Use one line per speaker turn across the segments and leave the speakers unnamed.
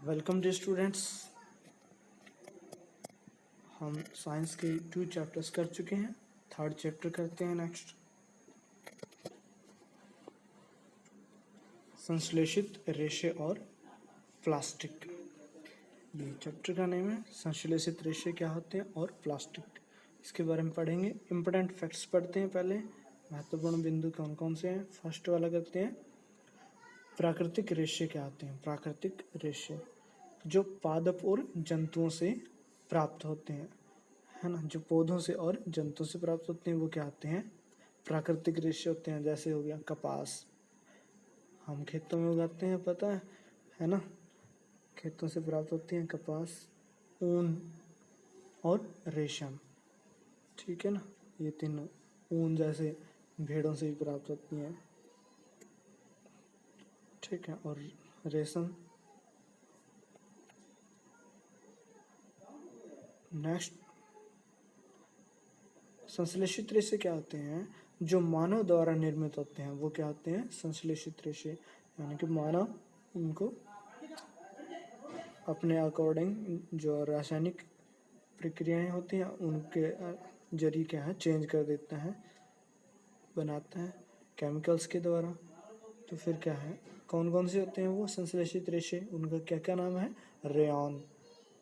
Welcome day students. हम science के 2 chapters कर चुके हैं। थर्ड चैप्टर करते हैं नेक्स्ट। संश्लेषित रेशे और प्लास्टिक। ये चैप्टर का नेम है। संश्लेषित रेशे क्या होते हैं और प्लास्टिक, इसके बारे में पढ़ेंगे। इम्पोर्टेंट फैक्ट्स पढ़ते हैं पहले। महत्वपूर्ण बिंदु कौन कौन से हैं। फर्स्ट वाला करते हैं, प्राकृतिक रेशे क्या होते हैं। प्राकृतिक रेशे जो पादप और जंतुओं से प्राप्त होते हैं, है ना, जो पौधों से और जंतुओं से प्राप्त होते हैं वो क्या होते हैं, प्राकृतिक रेशे होते हैं। जैसे हो गया कपास, हम खेतों में उगाते हैं, पता है ना, खेतों से प्राप्त होती हैं कपास, ऊन और रेशम। ठीक है ना, ये तीनों। ऊन जैसे भेड़ों से भी प्राप्त होती हैं, ठीक है, और रेशम। नेक्स्ट, संश्लेषित रेशे क्या होते हैं, जो मानव द्वारा निर्मित होते हैं वो क्या होते हैं, संश्लेषित रेशे। यानी कि मानव इनको अपने अकॉर्डिंग जो रासायनिक प्रक्रियाएं होती हैं उनके जरिए क्या है चेंज कर देता है, बनाता है केमिकल्स के द्वारा। तो फिर क्या है, कौन कौन से होते हैं वो संश्लेषित रेशे, उनका क्या क्या नाम है, रेयॉन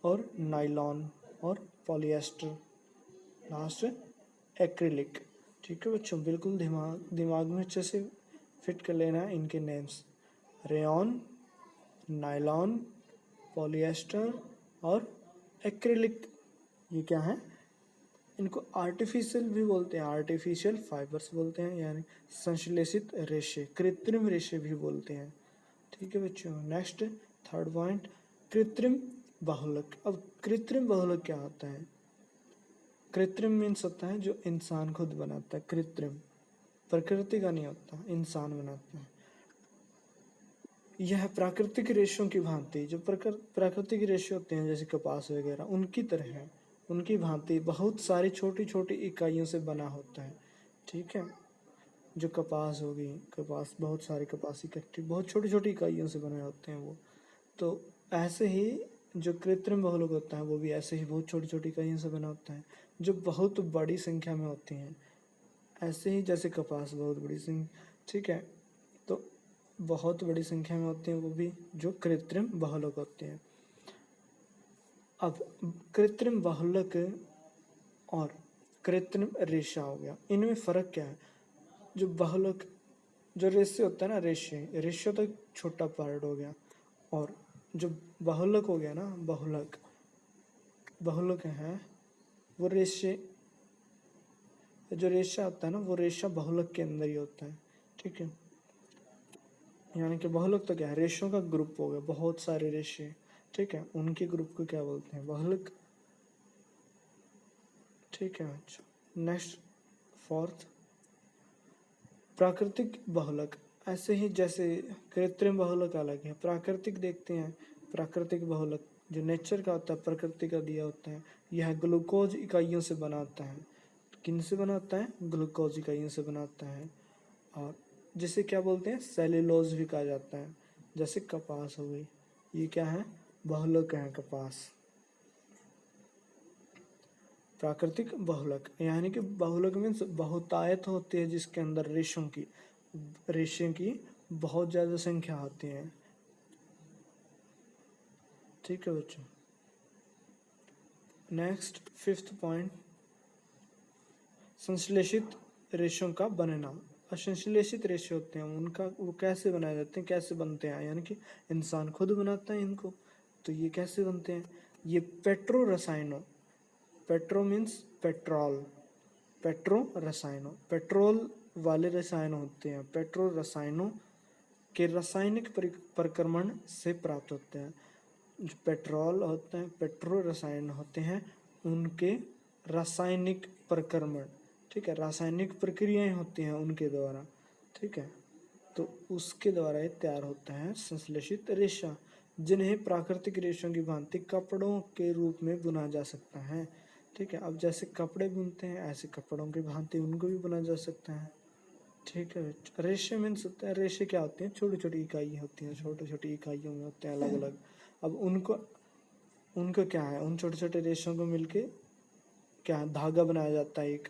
और नाइलॉन और पॉलिएस्टर, लास्ट एक्रिलिक। ठीक है बच्चों, बिल्कुल दिमाग में अच्छे से फिट कर लेना है इनके नेम्स। रेयॉन, नाइलॉन, पॉलिएस्टर और एक्रिलिक, ये क्या है, इनको आर्टिफिशियल भी बोलते हैं, आर्टिफिशियल फाइबर्स बोलते हैं, यानी संश्लेषित रेशे, कृत्रिम रेशे भी बोलते हैं। ठीक है बच्चों। नेक्स्ट, थर्ड पॉइंट, कृत्रिम बहुलक। अब कृत्रिम बहुलक क्या होता है, कृत्रिम मीन्स होता है जो इंसान खुद बनाता है, कृत्रिम, प्रकृति का नहीं होता, इंसान बनाता है। यह प्राकृतिक रेशों की भांति, जो प्राकृतिक रेशे होते हैं जैसे कपास वगैरह, उनकी तरह है, उनकी भांति बहुत सारी छोटी छोटी इकाइयों से बना होता है। ठीक है, जो कपास होगी, कपास बहुत सारे कपास इकट्ठी बहुत छोटी छोटी इकाइयों से बने होते हैं वो। तो ऐसे ही जो कृत्रिम बहुलक होता है वो भी ऐसे ही बहुत छोटी छोटी इकाइयों से बना होता है, जो बहुत बड़ी संख्या में होती हैं। ऐसे ही जैसे कपास बहुत बड़ी संख्या, ठीक है, तो बहुत बड़ी संख्या में होते हैं वो भी जो कृत्रिम बहुलक होते हैं। अब कृत्रिम बहुलक और कृत्रिम रेशा हो गया, इनमें फ़र्क क्या है। जो बहुलक, जो रेशे होता है ना, रेशे तो छोटा पार्ट हो गया, और जो बहुलक हो गया ना, बहुलक है वो रेशे, जो रेशा होता है ना वो रेशा बहुलक के अंदर ही होता है। ठीक है, यानी कि बहुलक तो क्या है, रेशों का ग्रुप हो गया, बहुत सारे रेशे, ठीक है, उनके ग्रुप को क्या बोलते हैं, बहुलक। ठीक है अच्छा। नेक्स्ट, फोर्थ, प्राकृतिक बहुलक। ऐसे ही जैसे कृत्रिम बहुलक अलग है, प्राकृतिक देखते हैं, प्राकृतिक बहुलक जो नेचर का होता है, प्रकृति का दिया होता है, यह ग्लूकोज इकाइयों से बनाता है। किन से बनाता है, ग्लूकोज इकाइयों से बनाता है। और जिसे क्या बोलते हैं, सेल्यूलोज भी कहा जाता है। जैसे कपास हो गई, ये क्या है, बहुलक है कपास। प्राकृतिक बहुलक, यानी कि बहुलक मीन्स बहुतायत होती है जिसके अंदर रेशों की बहुत ज़्यादा संख्या होती है। ठीक है बच्चों। नेक्स्ट, फिफ्थ पॉइंट, संश्लेषित रेशों का बनना। असंश्लेषित रेशे होते हैं उनका, वो कैसे बनाए जाते हैं, कैसे बनते हैं, यानी कि इंसान खुद बनाता है इनको। तो ये कैसे बनते हैं, ये पेट्रो रसायनों, पेट्रो मीन्स पेट्रोल, पेट्रो रसायनों, पेट्रोल वाले रसायन होते हैं, पेट्रो रसायनों के रासायनिक परिक्रमण से प्राप्त होते हैं। जो पेट्रोल होते हैं, पेट्रो रसायन होते हैं, उनके रासायनिक परिक्रमण, ठीक है, रासायनिक प्रक्रियाएं होती हैं उनके द्वारा। ठीक है, तो उसके द्वारा ये तैयार होता है संश्लेषित रेशा, जिन्हें प्राकृतिक रेशों की भांति कपड़ों के रूप में बुना जा सकता है। ठीक है, अब जैसे कपड़े बुनते हैं ऐसे कपड़ों की भांति उनको भी बुना जा सकता है। ठीक है बच्चों, रेशे मीन्स होते हैं, रेशे क्या होते हैं, छोटी छोटी इकाई होती हैं, छोटी छोटी इकाइयों में होते हैं अलग अलग। अब उनको उनका क्या है, उन छोटे छोटे रेशों को मिलके क्या है, धागा बनाया जाता है एक।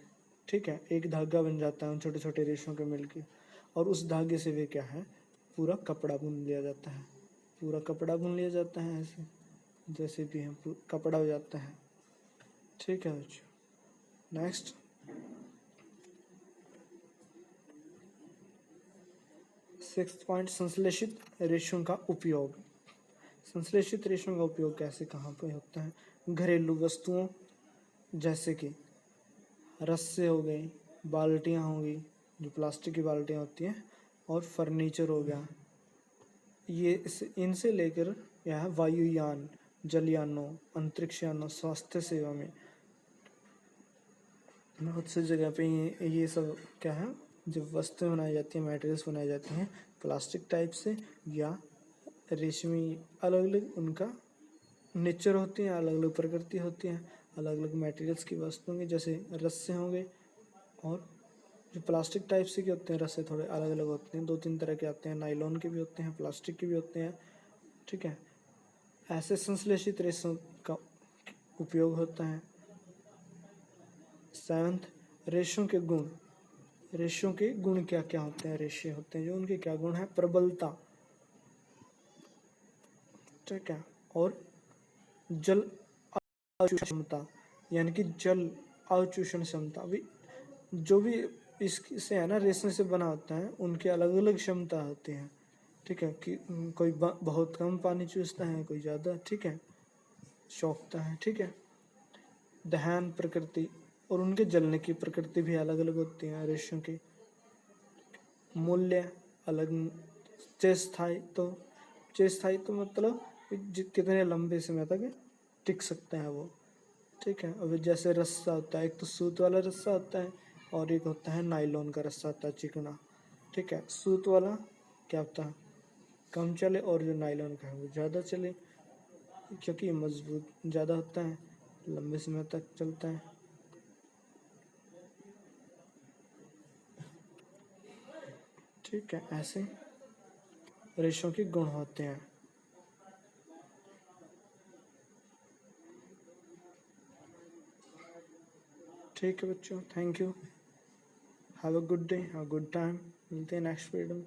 ठीक है, एक धागा बन जाता है उन छोटे छोटे रेशों के मिलके, और उस धागे से वे क्या है, पूरा कपड़ा बुन लिया जाता है। पूरा कपड़ा बुन लिया जाता है, ऐसे जैसे भी है कपड़ा हो जाता है। ठीक है बच्चों, नेक्स्ट। सिक्स्थ पॉइंट, संश्लेषित रेशों का उपयोग। संश्लेषित रेशों का उपयोग कैसे कहाँ पे होता है, घरेलू वस्तुओं जैसे कि रस्से हो गए, बाल्टियाँ हो गई, जो प्लास्टिक की बाल्टियाँ होती हैं, और फर्नीचर हो गया, ये इनसे लेकर यह वायुयान, जलयानों, अंतरिक्ष यानों, स्वास्थ्य सेवा में बहुत सी जगह पे ये सब क्या है, जब वस्तुएं बनाई जाती हैं, मटेरियल्स बनाई जाती हैं प्लास्टिक टाइप से या रेशमी, अलग अलग उनका नेचर होती हैं, अलग अलग प्रकृति होती है, अलग अलग मटेरियल्स की वस्तुओं की, जैसे रस्से होंगे, और जो प्लास्टिक टाइप से के होते हैं रस्से थोड़े अलग अलग होते हैं, 2-3 तरह के आते हैं, नायलॉन के भी होते हैं, प्लास्टिक के भी होते हैं। ठीक है, ऐसे संश्लेषित रेशों का उपयोग होता है। सेवंथ, रेशों के गुण। रेशों के गुण क्या क्या होते हैं, रेशे होते हैं जो उनके क्या गुण है, प्रबलता, ठीक है, और जल अवशोषण क्षमता, यानी कि जल अवशोषण क्षमता भी, जो भी इससे है ना रेशे से बना होता है, उनके अलग अलग क्षमता होती है। ठीक है, कि कोई बहुत कम पानी चूसता है, कोई ज़्यादा, ठीक है, सोखता है। ठीक है, दहन प्रकृति, और उनके जलने की प्रकृति भी अलग अलग होती है रेशों की। मूल्य अलग, चिरस्थायित्व मतलब कितने लंबे समय तक टिक सकते हैं वो। ठीक है, अब जैसे रस्सा होता है, एक तो सूत वाला रस्सा होता है, और एक होता है नायलॉन का रस्सा होता है, चिकना। ठीक है, सूत वाला क्या होता है, कम चले, और जो नायलॉन का है वो ज़्यादा चले, क्योंकि ये मजबूत ज़्यादा होता है, लंबे समय तक चलता है। ठीक है, ऐसे रेशों के गुण होते हैं। ठीक है बच्चों, thank you, have a good day, have a good time, मिलते हैं नेक्स्ट वीडियो में।